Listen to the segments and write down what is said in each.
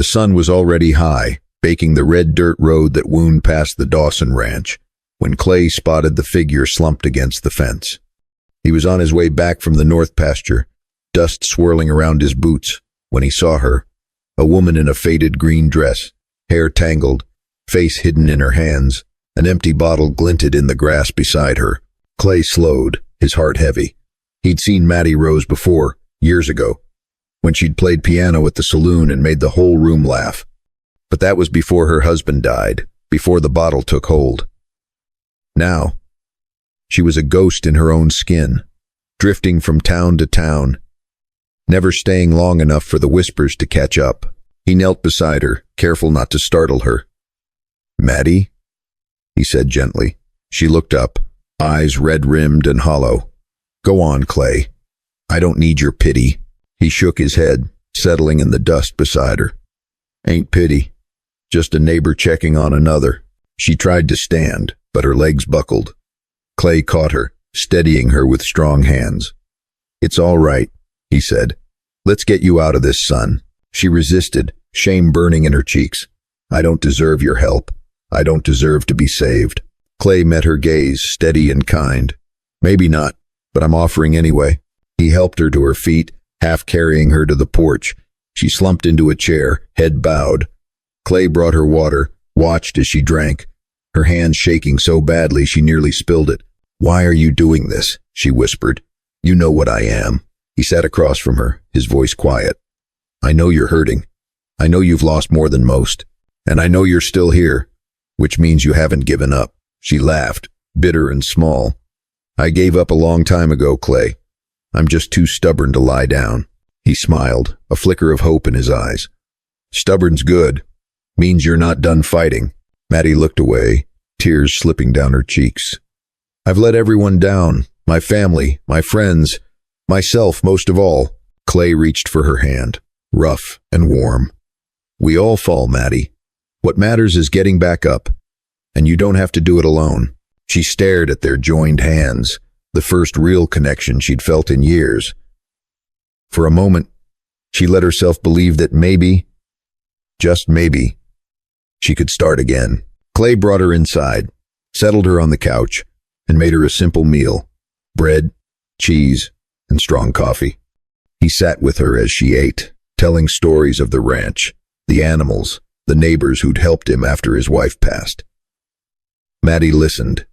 The sun was already high, baking the red dirt road that wound past the Dawson ranch, when Clay spotted the figure slumped against the fence. He was on his way back from the north pasture, dust swirling around his boots, when he saw her, a woman in a faded green dress, hair tangled, face hidden in her hands. An empty bottle glinted in the grass beside her. Clay slowed, his heart heavy. He'd seen Mattie Rose before, years ago, when she'd played piano at the saloon and made the whole room laugh. But that was before her husband died, before the bottle took hold. Now, she was a ghost in her own skin, drifting from town to town, never staying long enough for the whispers to catch up. He knelt beside her, careful not to startle her. "Mattie?" he said gently. She looked up, eyes red-rimmed and hollow. "Go on, Clay. I don't need your pity." He shook his head, settling in the dust beside her. "Ain't pity. Just a neighbor checking on another." She tried to stand, but her legs buckled. Clay caught her, steadying her with strong hands. "It's all right," he said. "Let's get you out of this, son." She resisted, shame burning in her cheeks. "I don't deserve your help. I don't deserve to be saved." Clay met her gaze, steady and kind. "Maybe not, but I'm offering anyway." He helped her to her feet, half carrying her to the porch. She slumped into a chair, head bowed. Clay brought her water, watched as she drank, her hand shaking so badly she nearly spilled it. "Why are you doing this?" she whispered. "You know what I am." He sat across from her, his voice quiet. "I know you're hurting. I know you've lost more than most. And I know you're still here, which means you haven't given up." She laughed, bitter and small. "I gave up a long time ago, Clay. I'm just too stubborn to lie down." He smiled, a flicker of hope in his eyes. "Stubborn's good. Means you're not done fighting." Mattie looked away, tears slipping down her cheeks. "I've let everyone down, my family, my friends, myself most of all." Clay reached for her hand, rough and warm. "We all fall, Mattie. What matters is getting back up, and you don't have to do it alone." She stared at their joined hands, the first real connection she'd felt in years. For a moment, she let herself believe that maybe, just maybe, she could start again. Clay brought her inside, settled her on the couch, and made her a simple meal: bread, cheese, and strong coffee. He sat with her as she ate, telling stories of the ranch, the animals, the neighbors who'd helped him after his wife passed. Mattie listened,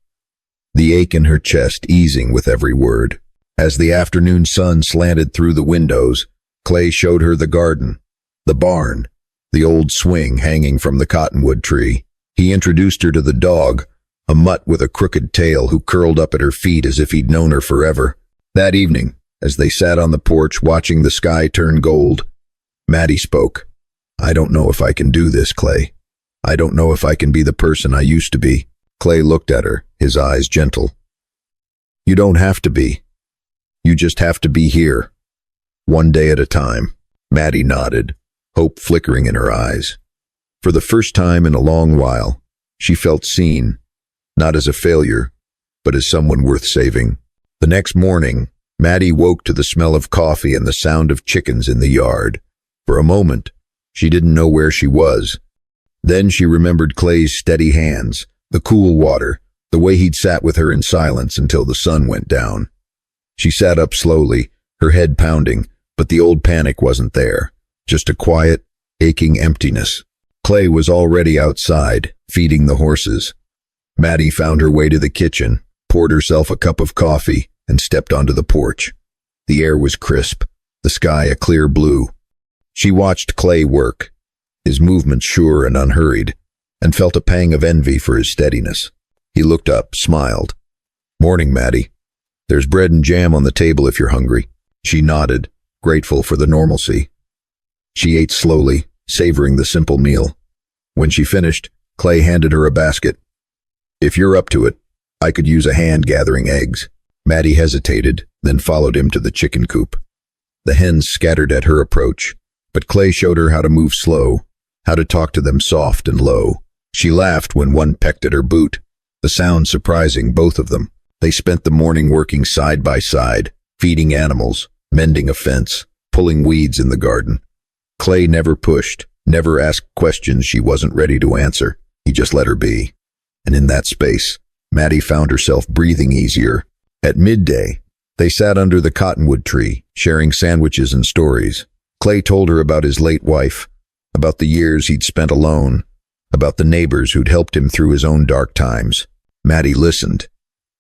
the ache in her chest easing with every word. As the afternoon sun slanted through the windows, Clay showed her the garden, the barn, the old swing hanging from the cottonwood tree. He introduced her to the dog, a mutt with a crooked tail who curled up at her feet as if he'd known her forever. That evening, as they sat on the porch watching the sky turn gold, Mattie spoke. "I don't know if I can do this, Clay. I don't know if I can be the person I used to be." Clay looked at her, his eyes gentle. "You don't have to be. You just have to be here. One day at a time." Mattie nodded, hope flickering in her eyes. For the first time in a long while, she felt seen, not as a failure, but as someone worth saving. The next morning, Mattie woke to the smell of coffee and the sound of chickens in the yard. For a moment, she didn't know where she was. Then she remembered Clay's steady hands, the cool water, the way he'd sat with her in silence until the sun went down. She sat up slowly, her head pounding, but the old panic wasn't there, just a quiet, aching emptiness. Clay was already outside, feeding the horses. Mattie found her way to the kitchen, poured herself a cup of coffee, and stepped onto the porch. The air was crisp, the sky a clear blue. She watched Clay work, his movements sure and unhurried, and felt a pang of envy for his steadiness. He looked up, smiled. "Morning, Mattie. There's bread and jam on the table if you're hungry." She nodded, grateful for the normalcy. She ate slowly, savoring the simple meal. When she finished, Clay handed her a basket. "If you're up to it, I could use a hand gathering eggs." Mattie hesitated, then followed him to the chicken coop. The hens scattered at her approach, but Clay showed her how to move slow, how to talk to them soft and low. She laughed when one pecked at her boot, the sound surprising both of them. They spent the morning working side by side, feeding animals, mending a fence, pulling weeds in the garden. Clay never pushed, never asked questions she wasn't ready to answer. He just let her be. And in that space, Mattie found herself breathing easier. At midday, they sat under the cottonwood tree, sharing sandwiches and stories. Clay told her about his late wife, about the years he'd spent alone, about the neighbors who'd helped him through his own dark times. Mattie listened,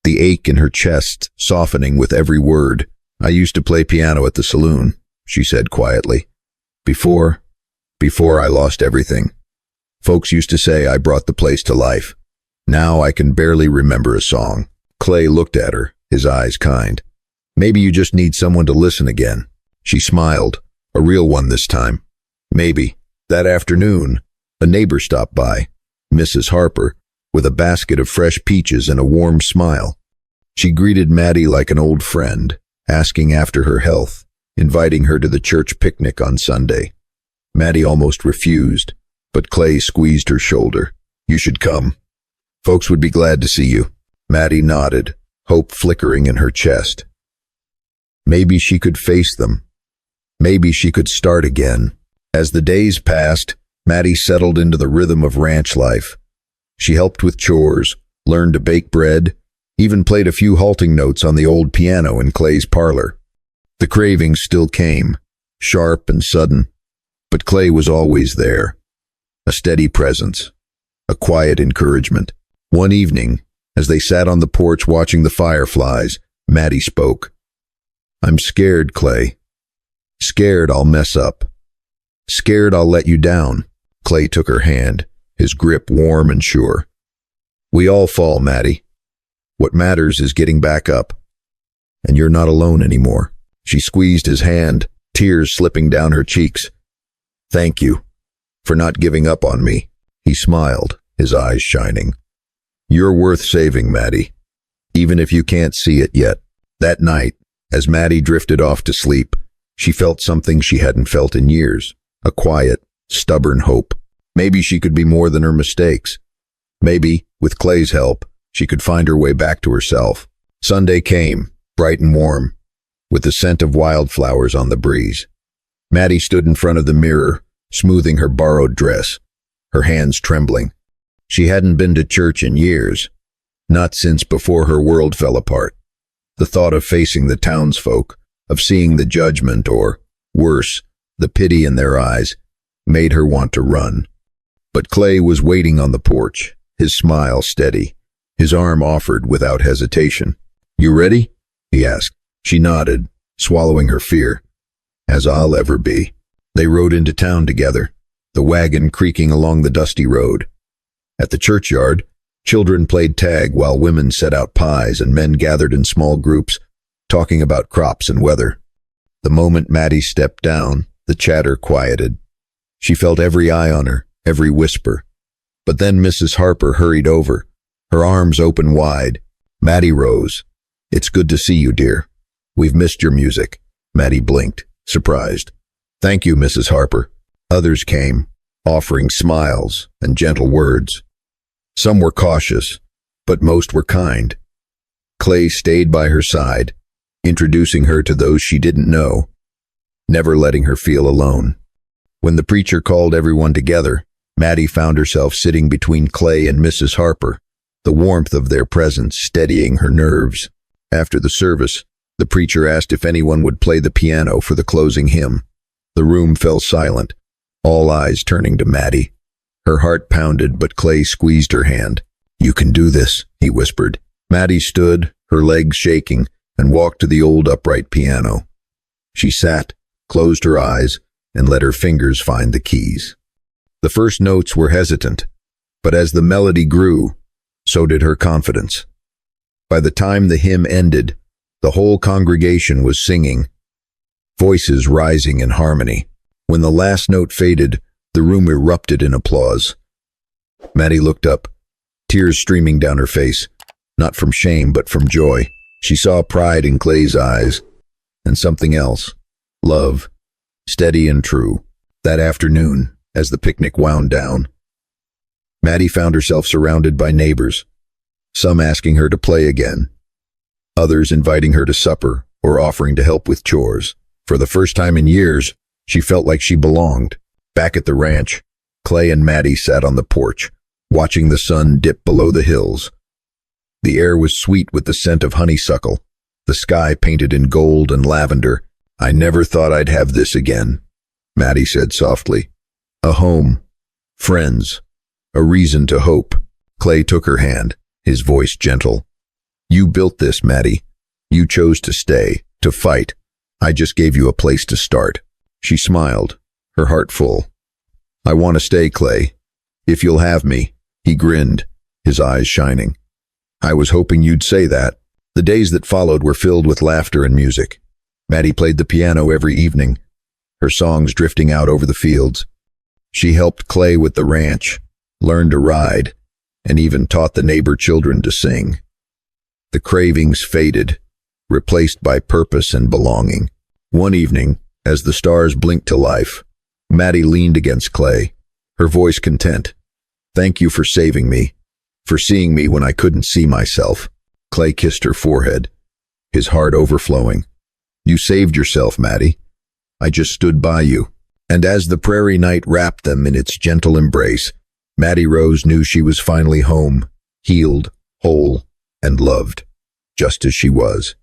the ache in her chest softening with every word. "I used to play piano at the saloon," she said quietly. Before I lost everything. Folks used to say I brought the place to life. Now I can barely remember a song." Clay looked at her, his eyes kind. "Maybe you just need someone to listen again." She smiled, a real one this time. Maybe. That afternoon, a neighbor stopped by, Mrs. Harper, with a basket of fresh peaches and a warm smile. She greeted Mattie like an old friend, asking after her health, inviting her to the church picnic on Sunday. Mattie almost refused, but Clay squeezed her shoulder. "You should come. Folks would be glad to see you." Mattie nodded, hope flickering in her chest. Maybe she could face them. Maybe she could start again. As the days passed, Mattie settled into the rhythm of ranch life. She helped with chores, learned to bake bread, even played a few halting notes on the old piano in Clay's parlor. The cravings still came, sharp and sudden, but Clay was always there. A steady presence, a quiet encouragement. One evening, as they sat on the porch watching the fireflies, Mattie spoke. "I'm scared, Clay. Scared I'll mess up. Scared I'll let you down." Clay took her hand, his grip warm and sure. "We all fall, Mattie. What matters is getting back up. And you're not alone anymore." She squeezed his hand, tears slipping down her cheeks. "Thank you for not giving up on me." He smiled, his eyes shining. "You're worth saving, Mattie, even if you can't see it yet." That night, as Mattie drifted off to sleep, she felt something she hadn't felt in years, a quiet, stubborn hope. Maybe she could be more than her mistakes. Maybe, with Clay's help, she could find her way back to herself. Sunday came, bright and warm, with the scent of wildflowers on the breeze. Mattie stood in front of the mirror, smoothing her borrowed dress, her hands trembling. She hadn't been to church in years, not since before her world fell apart. The thought of facing the townsfolk, of seeing the judgment or, worse, the pity in their eyes, made her want to run. But Clay was waiting on the porch, his smile steady, his arm offered without hesitation. "You ready?" he asked. She nodded, swallowing her fear. "As I'll ever be." They rode into town together, the wagon creaking along the dusty road. At the churchyard, children played tag while women set out pies and men gathered in small groups, talking about crops and weather. The moment Mattie stepped down, the chatter quieted. She felt every eye on her, every whisper. But then Mrs. Harper hurried over, her arms open wide. "Mattie Rose, it's good to see you, dear. We've missed your music." Mattie blinked, surprised. "Thank you, Mrs. Harper." Others came, offering smiles and gentle words. Some were cautious, but most were kind. Clay stayed by her side, introducing her to those she didn't know, never letting her feel alone. When the preacher called everyone together, Mattie found herself sitting between Clay and Mrs. Harper, the warmth of their presence steadying her nerves. After the service, the preacher asked if anyone would play the piano for the closing hymn. The room fell silent, all eyes turning to Mattie. Her heart pounded, but Clay squeezed her hand. "You can do this," he whispered. Mattie stood, her legs shaking, and walked to the old upright piano. She sat, closed her eyes, and let her fingers find the keys. The first notes were hesitant, but as the melody grew, so did her confidence. By the time the hymn ended, the whole congregation was singing, voices rising in harmony. When the last note faded, the room erupted in applause. Mattie looked up, tears streaming down her face, not from shame but from joy. She saw pride in Clay's eyes, and something else, love, steady and true. That afternoon, as the picnic wound down, Mattie found herself surrounded by neighbors, some asking her to play again, others inviting her to supper or offering to help with chores. For the first time in years, she felt like she belonged. Back at the ranch, Clay and Mattie sat on the porch, watching the sun dip below the hills. The air was sweet with the scent of honeysuckle, the sky painted in gold and lavender. "I never thought I'd have this again," Mattie said softly. "A home, friends, a reason to hope." Clay took her hand, his voice gentle. "You built this, Mattie. You chose to stay, to fight. I just gave you a place to start." She smiled, her heart full. "I want to stay, Clay. If you'll have me." He grinned, his eyes shining. "I was hoping you'd say that." The days that followed were filled with laughter and music. Mattie played the piano every evening, her songs drifting out over the fields. She helped Clay with the ranch, learned to ride, and even taught the neighbor children to sing. The cravings faded, replaced by purpose and belonging. One evening, as the stars blinked to life, Mattie leaned against Clay, her voice content. "Thank you for saving me, for seeing me when I couldn't see myself." Clay kissed her forehead, his heart overflowing. "You saved yourself, Mattie. I just stood by you." And as the prairie night wrapped them in its gentle embrace, Mattie Rose knew she was finally home, healed, whole, and loved, just as she was.